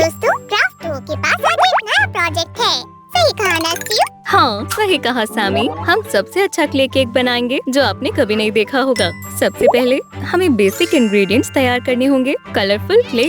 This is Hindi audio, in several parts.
दोस्तों, क्राफ्ट डुओ के पास आज एक नया प्रोजेक्ट है। सही कहा ना स्टीव? हाँ, सही कहा सैमी। हम सबसे अच्छा क्ले केक बनाएंगे जो आपने कभी नहीं देखा होगा। सबसे पहले हमें बेसिक इंग्रेडिएंट्स तैयार करने होंगे। Colourful clay.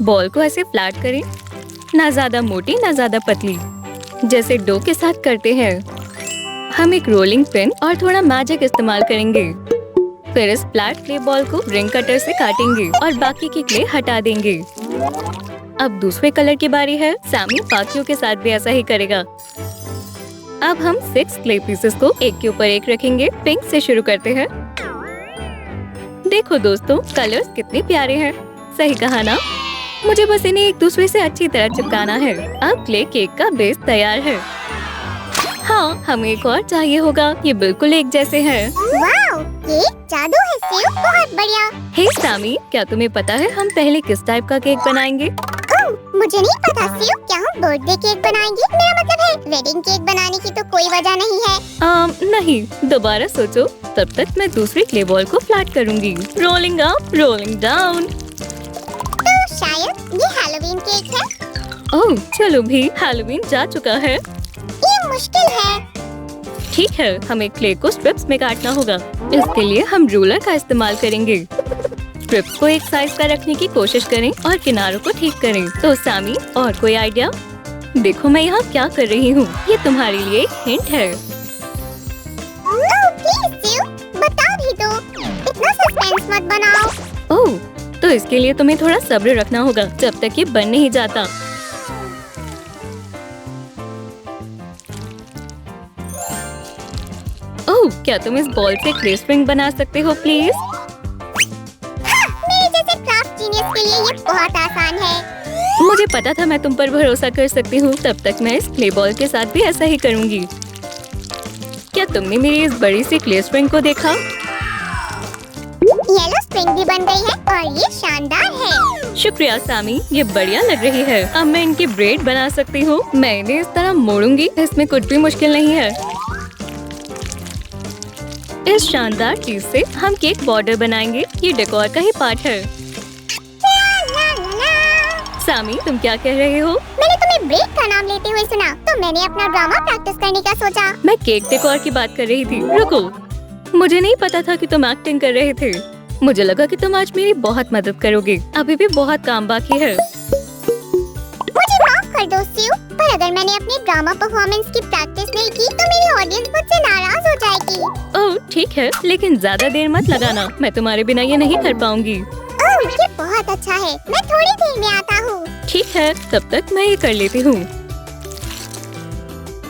बॉल को ऐसे फ्लैट करें, ना ज्यादा मोटी ना ज्यादा पतली, जैसे डो के साथ करते हैं। हम एक रोलिंग पिन और थोड़ा मैजिक इस्तेमाल करेंगे। फिर इस फ्लैट क्ले बॉल को रिंग कटर से काटेंगे और बाकी की क्ले हटा देंगे। अब दूसरे कलर की बारी है। सैमी बाकियों के साथ भी ऐसा ही करेगा। अब हम 6 क्ले पीसेस को एक के ऊपर एक रखेंगे। पिंक से शुरू करते हैं। देखो दोस्तों, कलर्स कितने प्यारे हैं। सही कहा ना? मुझे बस इन्हें एक दूसरे से अच्छी तरह चिपकाना है। अब क्ले केक का बेस तैयार है। हाँ, हमें एक और चाहिए होगा। ये बिल्कुल एक जैसे हैं। वाओ, ये जादू है स्टीव, बहुत बढ़िया। हे सैमी, क्या तुम्हें पता है हम पहले किस टाइप का केक बनाएंगे? ओह, मुझे नहीं पता स्टीव। क्या हम बर्थडे केक बनाएंगे? मेरा मतलब है वेडिंग केक बनाने की तो कोई वजह नहीं है। नहीं, दोबारा सोचो। तब तक मैं दूसरी क्ले बॉल को फ्लैट करूंगी। Rolling up, rolling down. तो शायद ये हैलोवीन केक है। ओह, चलो भी, हैलोवीन जा चुका है। ये मुश्किल है। ठीक है, हमें क्ले को स्ट्रिप्स में काटना होगा। इसके लिए हम रूलर का इस्तेमाल करेंगे। स्ट्रिप्स को एक साइज का रखने की कोशिश करें और किनारों को ठीक करें। तो सैमी, और कोई आइडिया? देखो मैं यहाँ क्या कर रही हूँ। ये तुम्हारे लिए एक हिंट है। ओह प्लीज स्टीव, बता भी दो। इतना सस्पेंस मत बनाओ। ओह, तो इसके लिए तुम्हें थोड़ा सब्र रखना होगा जब तक ये बन नहीं जाता। ओह, क्या तुम इस बॉल से क्ले स्प्रिंग बना सकते हो प्लीज? हाँ, मेरे जैसे क्राफ्ट जीनियस के लिए ये बहुत आसान है। मुझे पता था मैं तुम पर भरोसा कर सकती हूँ। तब तक मैं इस क्ले बॉल के साथ भी ऐसा ही करूँगी। क्या तुमने मेरी इस बड़ी सी क्ले स्प्रिंग को देखा? येलो स्प्रिंग भी बन गई है और ये शानदार है। शुक्रिया सैमी, ये बढ़िया लग रही है। अब मैं इनकी ब्रेड बना सकती हूँ। मैं इन्हें इस तरह मोड़ूंगी। इसमें कुछ भी मुश्किल नहीं है। इस शानदार चीज से हम केक बॉर्डर बनाएंगे। ये डेकोर का ही पार्ट है। सैमी, तुम क्या कह रहे हो? मैंने तुम्हें ब्रेक का नाम लेते हुए सुना, तो मैंने अपना ड्रामा प्रैक्टिस करने का सोचा। मैं केक डेकोर की बात कर रही थी। रुको, मुझे नहीं पता था कि तुम एक्टिंग कर रहे थे। मुझे लगा कि तुम आज मेरी बहुत मदद करोगे। अभी भी बहुत काम बाकी है। मुझे माफ कर दो स्टीव, पर अगर मैंने अपनी ड्रामा परफॉर्मेंस की प्रैक्टिस नहीं की तो मेरी ऑडियंस मुझसे नाराज हो जाएगी। ओह ठीक है, लेकिन ज्यादा देर मत लगाना। मैं तुम्हारे बिना ये नहीं कर पाऊंगी। ओह, ये बहुत अच्छा है। मैं थोड़ी देर में आता हूँ। ठीक है, तब तक मैं ये कर लेती हूँ।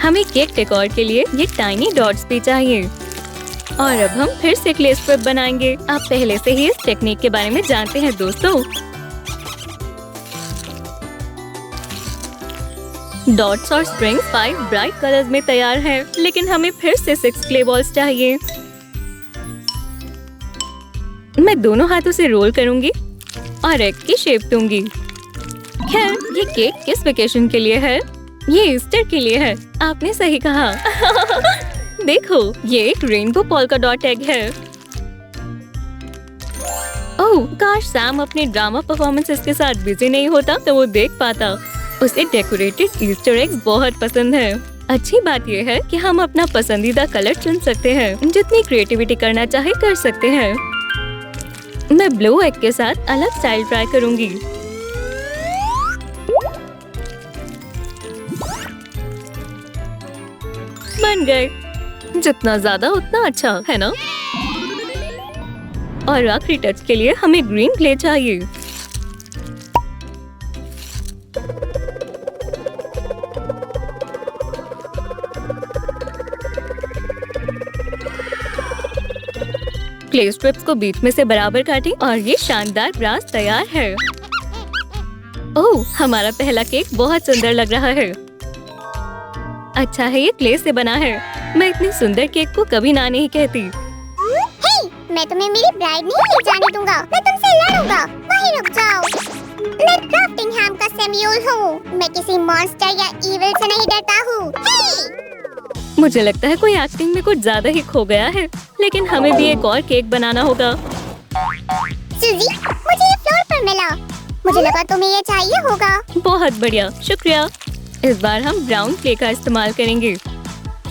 हमें केक डेकोर के लिए ये टाइनी डॉट्स भी चाहिए। और अब हम फिर से क्ले स्ट्रिप बनाएंगे। आप पहले से ही इस टेक्निक के बारे में जानते हैं दोस्तों। डॉट्स और स्ट्रिंग 5 ब्राइट कलर्स में तैयार हैं, लेकिन हमें फिर से 6 क्ले बॉल्स चाहिए। मैं दोनों हाथों से रोल करूंगी और एग की शेप दूंगी। खैर, ये केक किस वेकेशन के लिए है? ये ईस्टर के लिए है। आपने सही कहा। देखो, ये एक रेनबो पोल्का डॉट एग है। ओह काश सैम अपनी ड्रामा परफॉर्मेंसेस के साथ बिजी नहीं होता तो वो देख पाता। उसे डेकोरेटेड ईस्टर एग्स बहुत पसंद है। अच्छी बात यह है कि हम अपना पसंदीदा कलर चुन सकते हैं। जितनी क्रिएटिविटी करना चाहे कर सकते हैं। मैं ब्लू एग के साथ अलग स्टाइल ट्राई करूंगी। बन गए। जितना ज्यादा उतना अच्छा है ना? और आखिरी टच के लिए हमें ग्रीन क्ले चाहिए। क्ले स्ट्रिप्स को बीच में से बराबर काटें और ये शानदार ग्रास तैयार है। ओह, हमारा पहला केक बहुत सुंदर लग रहा है। अच्छा है ये क्ले से बना है। मैं इतनी सुंदर केक को कभी ना नहीं कहती। हे, मैं तुम्हें मेरी ब्राइड नहीं ले जाने दूंगा। मैं तुमसे लड़ूंगा। वहीं रुक जाओ। मैं क्राफ्टिंगहैम का सेम्यूल हूँ। मैं किसी मॉन्स्टर या इविल से नहीं डरता हूँ। हे! मुझे लगता है कोई एक्टिंग में कुछ ज्यादा ही खो गया है। लेकिन हमें भी एक और केक बनाना होगा। सूजी, मुझे ये फ्लोर पर मिला। मुझे लगा तुम्हें ये चाहिए होगा। बहुत बढ़िया, शुक्रिया। इस बार हम ब्राउन क्ले का इस्तेमाल करेंगे।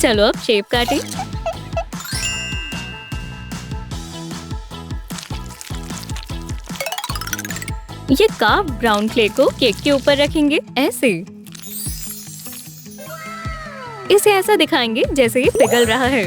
चलो अब शेप काटें। ये कार्व ब्राउन क्ले को केक के ऊपर रखेंगे, ऐसे। इसे ऐसा दिखाएंगे जैसे ये पिघल रहा है।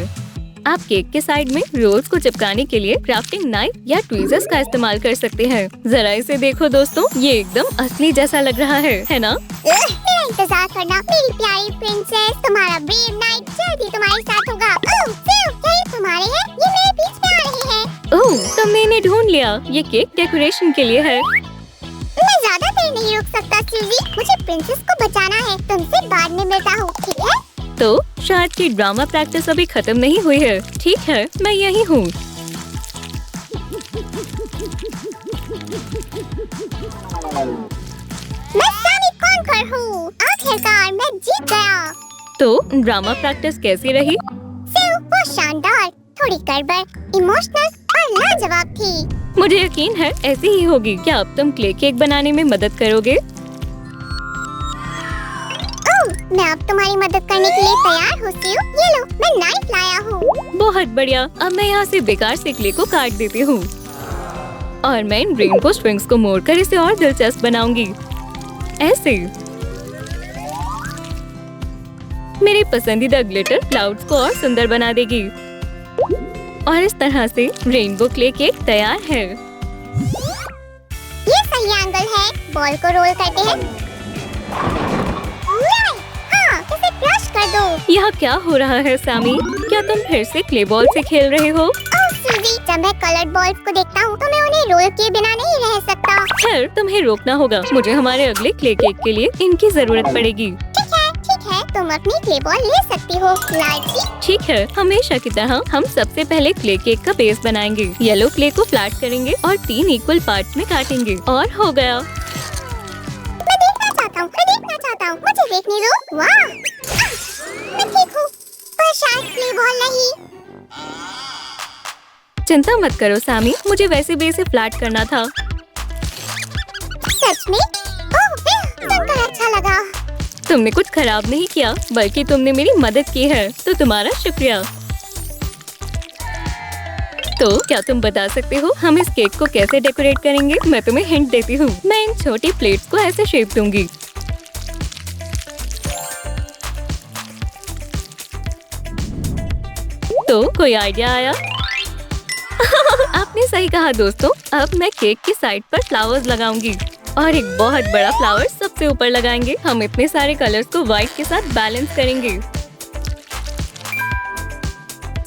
आप केक के साइड में रोल्स को चिपकाने के लिए क्राफ्टिंग नाइफ या ट्वीजर्स का इस्तेमाल कर सकते हैं। जरा इसे देखो दोस्तों, ये एकदम असली जैसा लग रहा है ना? मेरा इंतजार करना मेरी प्यारी प्रिंसेस। तुम्हारा ब्रेव नाइट जल्दी तुम्हारे साथ होगा। ओह, सिर्फ यही तुम्हारे हैं, ये मेरे बीच में आ रहे हैं। ओह, तुमने इन्हें ढूंढ लिया। ये केक डेकोरेशन के लिए है। मैं ज्यादा देर नहीं रुक सकता सिल्वी, मुझे प्रिंसेस को बचाना है। तुमसे बाद में मिलता हूँ, ठीक है? तो शायद की ड्रामा प्रैक्टिस अभी खत्म नहीं हुई है। ठीक है, मैं यही हूँ। मैं सामी कॉन्कर हूँ। आखिरकार मैं जीत गया। तो ड्रामा प्रैक्टिस कैसी रही? वो शानदार, थोड़ी गड़बड़, इमोशनल और लाजवाब थी। मुझे यकीन है ऐसी ही होगी। क्या अब तुम क्ले केक बनाने में मदद करोगे? मैं अब तुम्हारी मदद करने के लिए तैयार हूँ सिउ। ये लो, मैं नाइफ लाया हूँ। बहुत बढ़िया। अब मैं यहाँ से बेकार से क्ले को काट देती हूँ और मैं इन रेनबो स्ट्रिंग्स को मोड़कर इसे और दिलचस्प बनाऊंगी, ऐसे। मेरी पसंदीदा ग्लिटर क्लाउड्स को और सुंदर बना देगी। और इस तरह से रेनबो क्ले केक तैयार है। ये सही एंगल है। बॉल को रोल करते हैं। इसे क्रश कर दो। यहाँ क्या हो रहा है सामी? क्या तुम फिर से क्ले बॉल से खेल रहे हो? सूजी, जब मैं कलर्ड बॉल्स को देखता हूँ तो मैं उन्हें रोल किए बिना नहीं रह सकता। खैर, तुम्हें रोकना होगा। मुझे हमारे अगले क्ले केक के लिए इनकी जरूरत पड़ेगी। ठीक है, तुम अपनी क्ले बॉल ले सकती हो। लाइटली। ठीक है, हमेशा की तरह हम सबसे पहले क्ले केक का बेस बनाएंगे। येलो क्ले को फ्लैट करेंगे और 3 इक्वल पार्ट्स में काटेंगे और हो गया। मैं देखना चाहता हूँ, मुझे देखने दो। वाह, मैं ठीक हूँ, पर शायद क्ले बॉल नहीं। चिंता मत करो सामी, मुझे वैसे भी इसे फ्लैट करना था। सच में? ओह, सुनकर अच्छा लगा। तुमने कुछ खराब नहीं किया, बल्कि तुमने मेरी मदद की है, तो तुम्हारा शुक्रिया। तो क्या तुम बता सकते हो हम इस केक को कैसे डेकोरेट करेंगे? मैं तुम्हें हिंट देती हूँ। मैं इन छोटी प्लेट्स को ऐसे शेप दूंगी। तो कोई आइडिया आया? आपने सही कहा दोस्तों। अब मैं केक की साइड पर फ्लावर्स लगाऊंगी और एक बहुत बड़ा फ्लावर सबसे ऊपर लगाएंगे। हम इतने सारे कलर्स को व्हाइट के साथ बैलेंस करेंगे।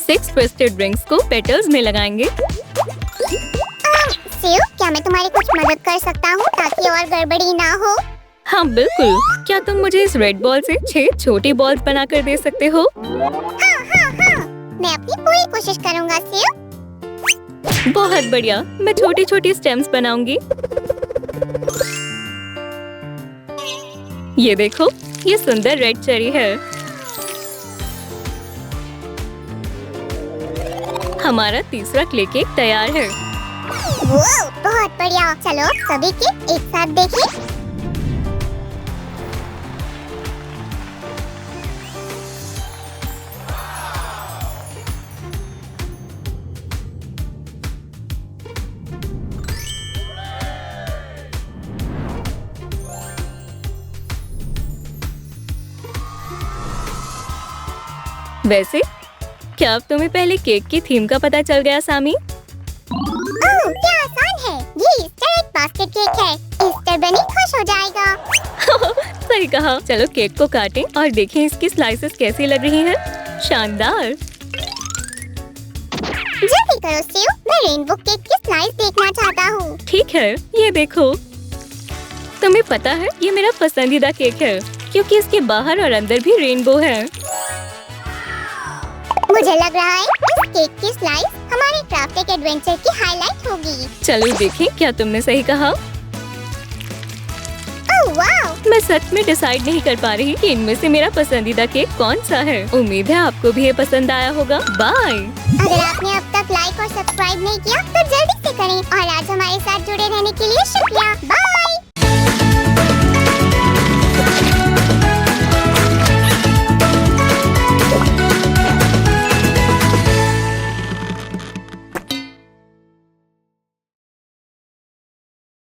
6 ट्विस्टेड रिंग्स को पेटल्स में लगाएंगे। सिउ, क्या मैं तुम्हारी कुछ मदद कर सकता हूँ ताकि और गड़बड़ी ना हो? हाँ बिल्कुल। क्या तुम मुझे इस रेड बॉल से 6 छोटी बॉल्स बनाकर दे सकते हो? हाँ। मैं अपनी पूरी कोशिश करूँगा सिउ। बहुत बढ़िया। मैं छोटी छोटी स्टेम्स बनाऊंगी। ये देखो, ये सुंदर रेड चेरी है। हमारा तीसरा क्ले केक तैयार है। बहुत बढ़िया। चलो सभी केक एक साथ देखें। वैसे क्या अब तुम्हें पहले केक की थीम का पता चल गया सामी? ओह, क्या आसान है। ये ईस्टर एग बास्केट केक है। ईस्टर बनी खुश हो जाएगा। सही कहा। चलो केक को काटें और देखें इसकी स्लाइसेस कैसी लग रही हैं। शानदार। जल्दी करो सिउ, मैं रेनबो केक की स्लाइस देखना चाहता हूँ। ठीक है, ये देखो। तुम्हें पता है ये मेरा पसंदीदा केक है क्योंकि इसके बाहर और अंदर भी रेनबो है। मुझे लग रहा है इस केक की स्लाइस हमारे क्राफ्टिंग एडवेंचर की हाईलाइट होगी। चलो देखें, क्या तुमने सही कहा? ओह वाव! मैं सच में डिसाइड नहीं कर पा रही कि इनमें से मेरा पसंदीदा केक कौन सा है। उम्मीद है आपको भी ये पसंद आया होगा। बाय। अगर आपने अब तक लाइक और सब्सक्राइब नहीं किया तो जल्दी से करें और आज हमारे साथ जुड़े रहने के लिए शुक्रिया। बाय।